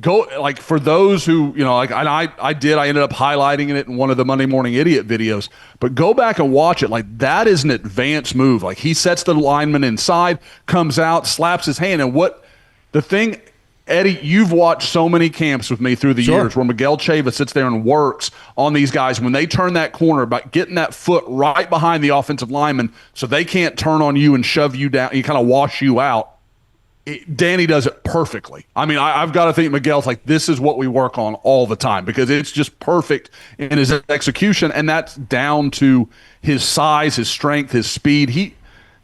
go for those who, I ended up highlighting it in one of the Monday Morning Idiot videos, but go back and watch it. That is an advanced move. He sets the lineman inside, comes out, slaps his hand. And Eddie, you've watched so many camps with me through the years where Miguel Chava sits there and works on these guys when they turn that corner by getting that foot right behind the offensive lineman so they can't turn on you and shove you down and kind of wash you out. Danny does it perfectly. I mean, I've got to think Miguel's like, this is what we work on all the time because it's just perfect in his execution, and that's down to his size, his strength, his speed.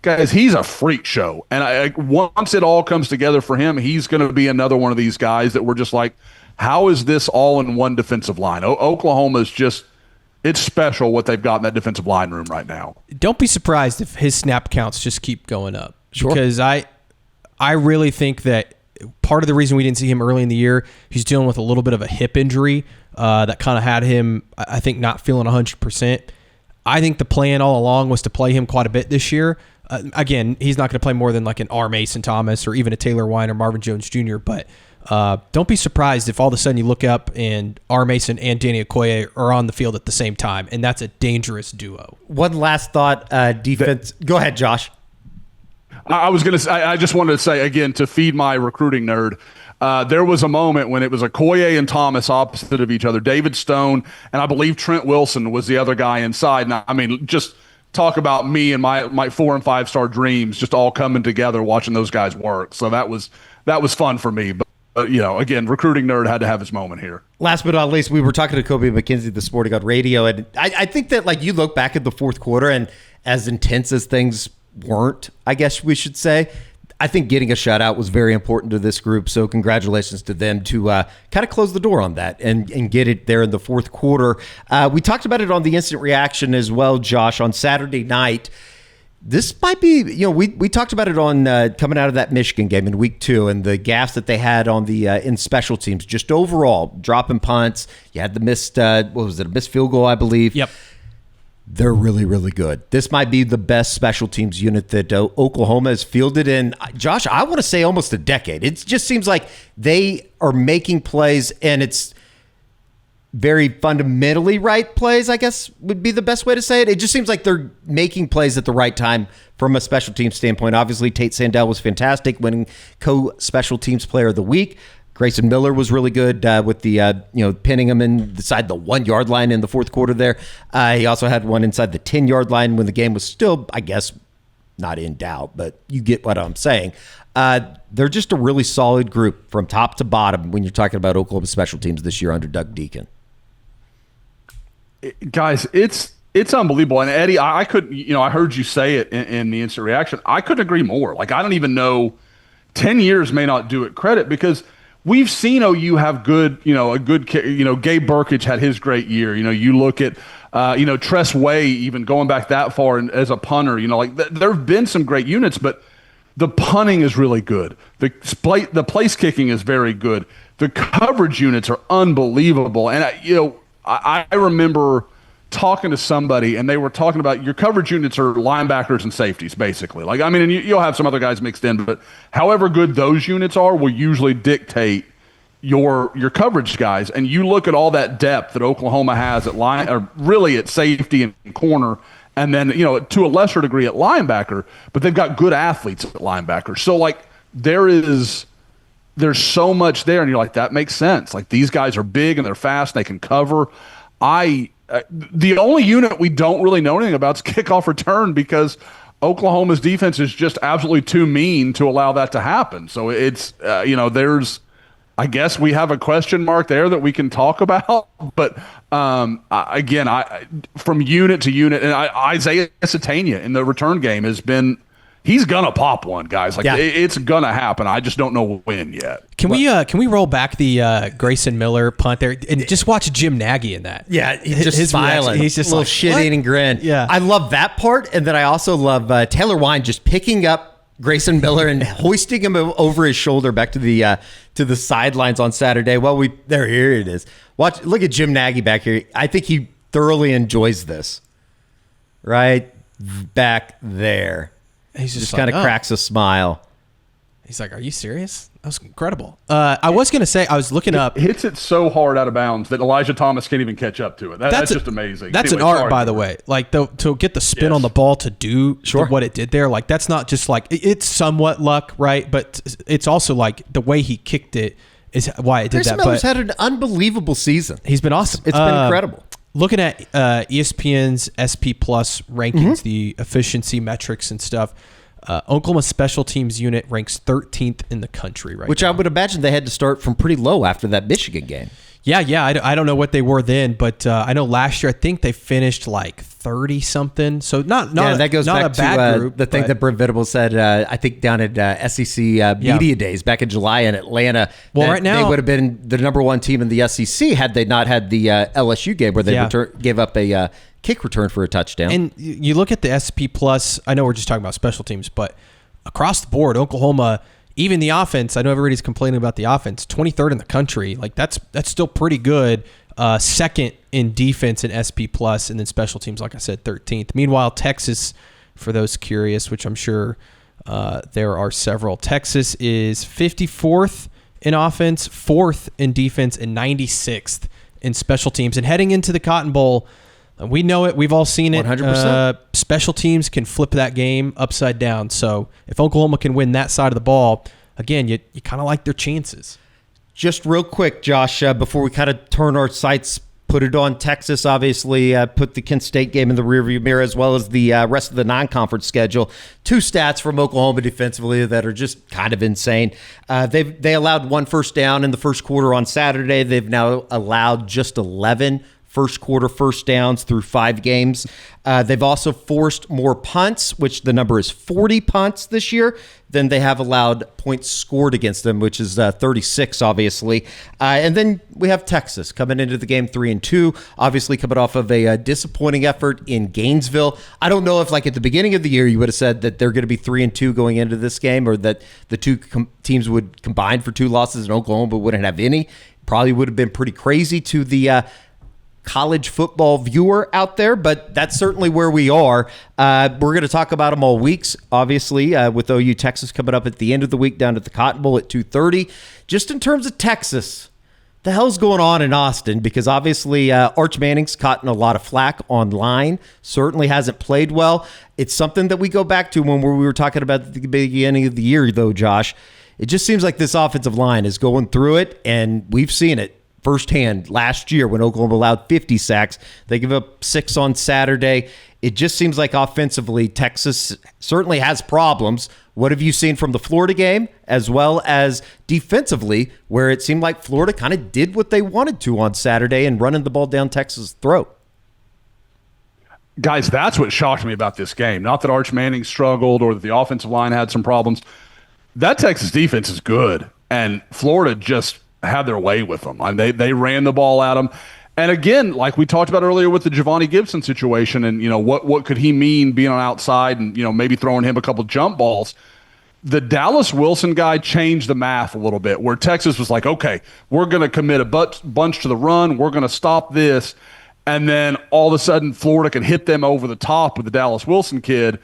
Guys, he's a freak show, and once it all comes together for him, he's going to be another one of these guys that we're just like, how is this all in one defensive line? Oklahoma is just – it's special what they've got in that defensive line room right now. Don't be surprised if his snap counts just keep going up because I really think that part of the reason we didn't see him early in the year, he's dealing with a little bit of a hip injury that kind of had him, I think, not feeling 100%. I think the plan all along was to play him quite a bit this year. Again, he's not going to play more than like an R. Mason Thomas or even a Taylor Wine or Marvin Jones Jr., but don't be surprised if all of a sudden you look up and R. Mason and Danny Okoye are on the field at the same time, and that's a dangerous duo. One last thought, defense. Go ahead, Josh. I just wanted to say, again, to feed my recruiting nerd, there was a moment when it was Okoye and Thomas opposite of each other. David Stone and I believe Trent Wilson was the other guy inside. And I mean, just talk about me and my 4- and 5-star dreams just all coming together watching those guys work. So that was fun for me. But again, recruiting nerd had to have his moment here. Last but not least, we were talking to Kobe McKenzie, the Sporting God Radio, and I think that like you look back at the fourth quarter and as intense as things weren't, I guess we should say, I think getting a shutout was very important to this group. So congratulations to them to kind of close the door on that and get it there in the fourth quarter. We talked about it on the instant reaction as well, Josh, on Saturday night. This might be, we talked about it on coming out of that Michigan game in week 2 and the gaffes that they had on the in special teams, just overall dropping punts. You had the missed, a missed field goal, I believe. Yep. They're really, really good. This might be the best special teams unit that Oklahoma has fielded in, Josh, I want to say almost a decade. It just seems like they are making plays, and it's very fundamentally right plays, I guess would be the best way to say it. It just seems like they're making plays at the right time from a special team standpoint. Obviously, Tate Sandell was fantastic, winning co-special teams player of the week. Grayson Miller was really good with the, pinning him inside the 1-yard line in the fourth quarter there. He also had one inside the 10-yard line when the game was still, I guess, not in doubt, but you get what I'm saying. They're just a really solid group from top to bottom when you're talking about Oklahoma special teams this year under Doug Deacon. Guys, it's unbelievable. And Eddie, I couldn't, I heard you say it in the instant reaction. I couldn't agree more. Like, I don't even know, 10 years may not do it credit because we've seen OU have good, a good, Gabe Burkage had his great year. You look at, Tress Way, even going back that far as a punter, there have been some great units, but the punting is really good. The place kicking is very good. The coverage units are unbelievable. And, I remember talking to somebody and they were talking about your coverage units are linebackers and safeties, basically. And you'll have some other guys mixed in, but however good those units are will usually dictate your coverage guys. And you look at all that depth that Oklahoma has at line, or really at safety and corner, and then, to a lesser degree at linebacker, but they've got good athletes at linebacker. So there's so much there, and you're like, that makes sense. Like, these guys are big and they're fast, and they can cover. The only unit we don't really know anything about is kickoff return because Oklahoma's defense is just absolutely too mean to allow that to happen. So it's, I guess we have a question mark there that we can talk about. But again, from unit to unit, and Isaiah Satania in the return game has been, he's gonna pop one, guys. It's gonna happen. I just don't know when yet. Can we roll back the Grayson Miller punt there and just watch Jim Nagy in that? Yeah, he's just smiling. He's just a little like, shit-eating grin. Yeah, I love that part, and then I also love Taylor Wine just picking up Grayson Miller and hoisting him over his shoulder back to the sidelines on Saturday. Well, here it is. Look at Jim Nagy back here. I think he thoroughly enjoys this. Right back there. He's just kind of cracks a smile. He's like, are you serious? That was incredible. I was going to say, I was looking up. Hits it so hard out of bounds that Elijah Thomas can't even catch up to it. That's just amazing. That's an art, by the way. Like, to get the spin on the ball to do what it did there, like, that's not just like, it's somewhat luck, right? But it's also like the way he kicked it is why it did that. Miller's had an unbelievable season. He's been awesome. It's been incredible. Looking at ESPN's SP Plus rankings, the efficiency metrics and stuff, Oklahoma special teams unit ranks 13th in the country right Which now. I would imagine they had to start from pretty low after that Michigan game. Yeah. I don't know what they were then, but I know last year I think they finished like 30 something. So not that goes not back a bad to group. the thing that Brent Venables said. I think down at SEC Media Days back in July in Atlanta. Well, right now they would have been the number one team in the SEC had they not had the LSU game where they gave up a kick return for a touchdown. And you look at the SP Plus. I know we're just talking about special teams, but across the board, Oklahoma, even the offense, I know everybody's complaining about the offense, 23rd in the country. Like that's still pretty good. Second in defense in SP Plus, and then special teams, like I said, 13th. Meanwhile, Texas, for those curious, which I'm sure there are several, Texas is 54th in offense, 4th in defense, and 96th in special teams. And heading into the Cotton Bowl, we know it. We've all seen it. 100%. Special teams can flip that game upside down. So if Oklahoma can win that side of the ball, again, you kind of like their chances. Just real quick, Josh, before we kind of turn our sights, put it on Texas, obviously, put the Kent State game in the rearview mirror as well as the rest of the non-conference schedule. Two stats from Oklahoma defensively that are just kind of insane. They allowed 1 first down in the first quarter on Saturday. They've now allowed just 11 first quarter first downs through 5 games. They've also forced more punts, which the number is 40 punts this year, than they have allowed points scored against them, which is 36, obviously. And then we have Texas coming into the game 3-2, obviously coming off of a disappointing effort in Gainesville. I don't know if, like, at the beginning of the year, you would have said that they're going to be 3-2 going into this game, or that the two teams would combine for 2 losses and Oklahoma wouldn't have any. Probably would have been pretty crazy to the college football viewer out there, but that's certainly where we are. We're going to talk about them all weeks, obviously, with OU Texas coming up at the end of the week down at the Cotton Bowl at 2:30. Just in terms of Texas, the hell's going on in Austin? Because obviously Arch Manning's caught a lot of flack online, certainly hasn't played well. It's something that we go back to when we were talking about at the beginning of the year, though, Josh. It just seems like this offensive line is going through it, and we've seen it firsthand last year when Oklahoma allowed 50 sacks. They give up 6 on Saturday. It just seems like offensively, Texas certainly has problems. What have you seen from the Florida game, as well as defensively, where it seemed like Florida kind of did what they wanted to on Saturday and running the ball down Texas' throat? Guys, that's what shocked me about this game. Not that Arch Manning struggled or that the offensive line had some problems. That Texas defense is good, and Florida just had their way with them. I mean, they ran the ball at them. And again, like we talked about earlier with the Giovanni Gibson situation, and what could he mean being on outside and maybe throwing him a couple jump balls. The Dallas Wilson guy changed the math a little bit, where Texas was like, okay, we're going to commit a bunch to the run, we're going to stop this, and then all of a sudden Florida can hit them over the top with the Dallas Wilson kid.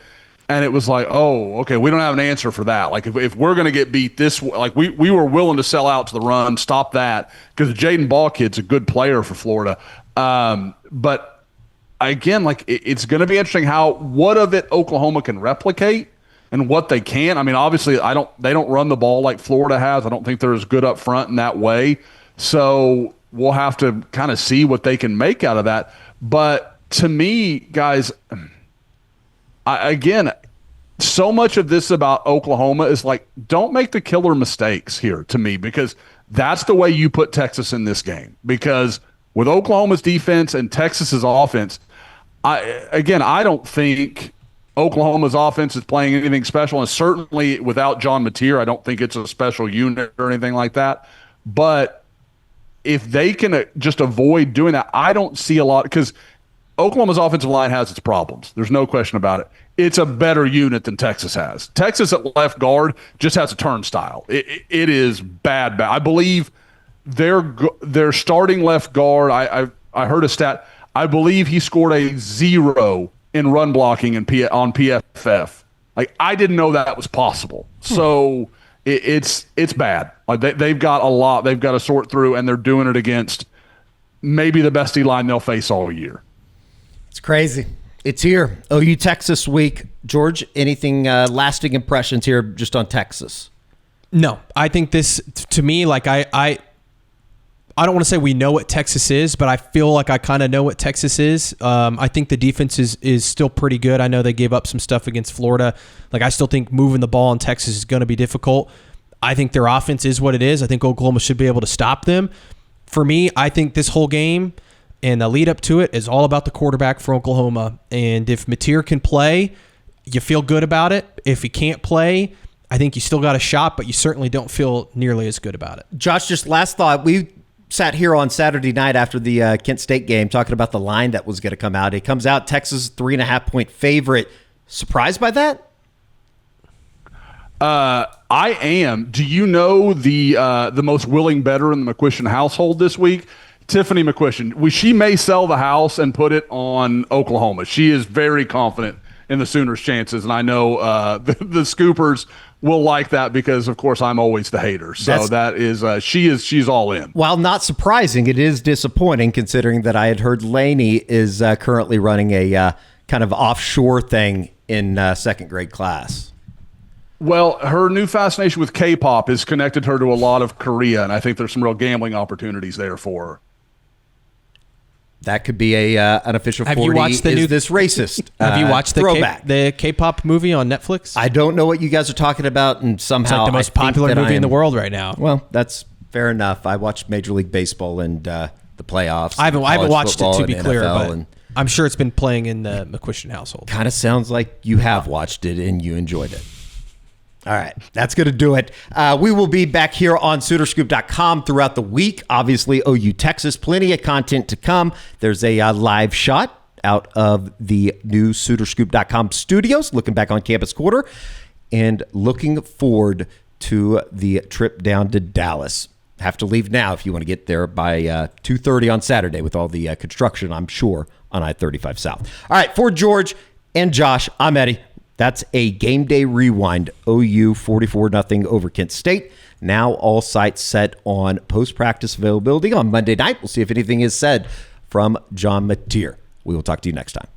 And it was like, oh, okay, we don't have an answer for that. Like, if we're going to get beat this way, like we were willing to sell out to the run, stop that, because the Jaydn Ott kid's a good player for Florida. But again, like, it's going to be interesting what of it Oklahoma can replicate and what they can't. I mean, obviously, they don't run the ball like Florida has. I don't think they're as good up front in that way. So we'll have to kind of see what they can make out of that. But to me, guys, again, so much of this about Oklahoma is like, don't make the killer mistakes here to me, because that's the way you put Texas in this game. Because with Oklahoma's defense and Texas's offense, I don't think Oklahoma's offense is playing anything special. And certainly without John Mateer, I don't think it's a special unit or anything like that. But if they can just avoid doing that, I don't see a lot, because Oklahoma's offensive line has its problems. There's no question about it. It's a better unit than Texas has. Texas at left guard just has a turnstile. It is bad. I believe their starting left guard, I heard a stat, I believe he scored a 0 in run blocking on PFF. Like, I didn't know that was possible. So it's bad. Like they've got a lot they've got to sort through, and they're doing it against maybe the best D-line they'll face all year. It's crazy. It's here. OU Texas week. George, anything lasting impressions here just on Texas? No, I think this, to me, like I don't want to say we know what Texas is, but I feel like I kind of know what Texas is. I think the defense is still pretty good. I know they gave up some stuff against Florida. Like, I still think moving the ball in Texas is going to be difficult. I think their offense is what it is. I think Oklahoma should be able to stop them. For me, I think this whole game and the lead up to it is all about the quarterback for Oklahoma. And if Mateer can play, you feel good about it. If he can't play, I think you still got a shot, but you certainly don't feel nearly as good about it. Josh, just last thought. We sat here on Saturday night after the Kent State game talking about the line that was going to come out. It comes out Texas 3.5-point favorite. Surprised by that? I am. Do you know the most willing bettor in the McQuistion household this week? Tiffany McQuistion. She may sell the house and put it on Oklahoma. She is very confident in the Sooners' chances, and I know the Scoopers will like that because, of course, I'm always the hater. So that is she's all in. While not surprising, it is disappointing considering that I had heard Laney is currently running a kind of offshore thing in second grade class. Well, her new fascination with K-pop has connected her to a lot of Korea, and I think there's some real gambling opportunities there for her. That could be an official 40. Have you watched the new this racist? Have you watched the K-pop movie on Netflix? I don't know what you guys are talking about, and somehow It's like the most popular movie in the world right now. Well, that's fair enough. I watched Major League Baseball and the playoffs. I haven't watched it, to be clear, NFL, but I'm sure it's been playing in the McQuistion household. Kind of sounds like you have watched it and you enjoyed it. All right, that's going to do it. We will be back here on SoonerScoop.com throughout the week. Obviously, OU Texas, plenty of content to come. There's a live shot out of the new SoonerScoop.com studios, looking back on Campus Quarter, and looking forward to the trip down to Dallas. Have to leave now if you want to get there by 2:30 on Saturday with all the construction, I'm sure, on I-35 South. All right, for George and Josh, I'm Eddie. That's a Game Day Rewind. OU 44-0 over Kent State. Now all sites set on post-practice availability on Monday night. We'll see if anything is said from John Mateer. We will talk to you next time.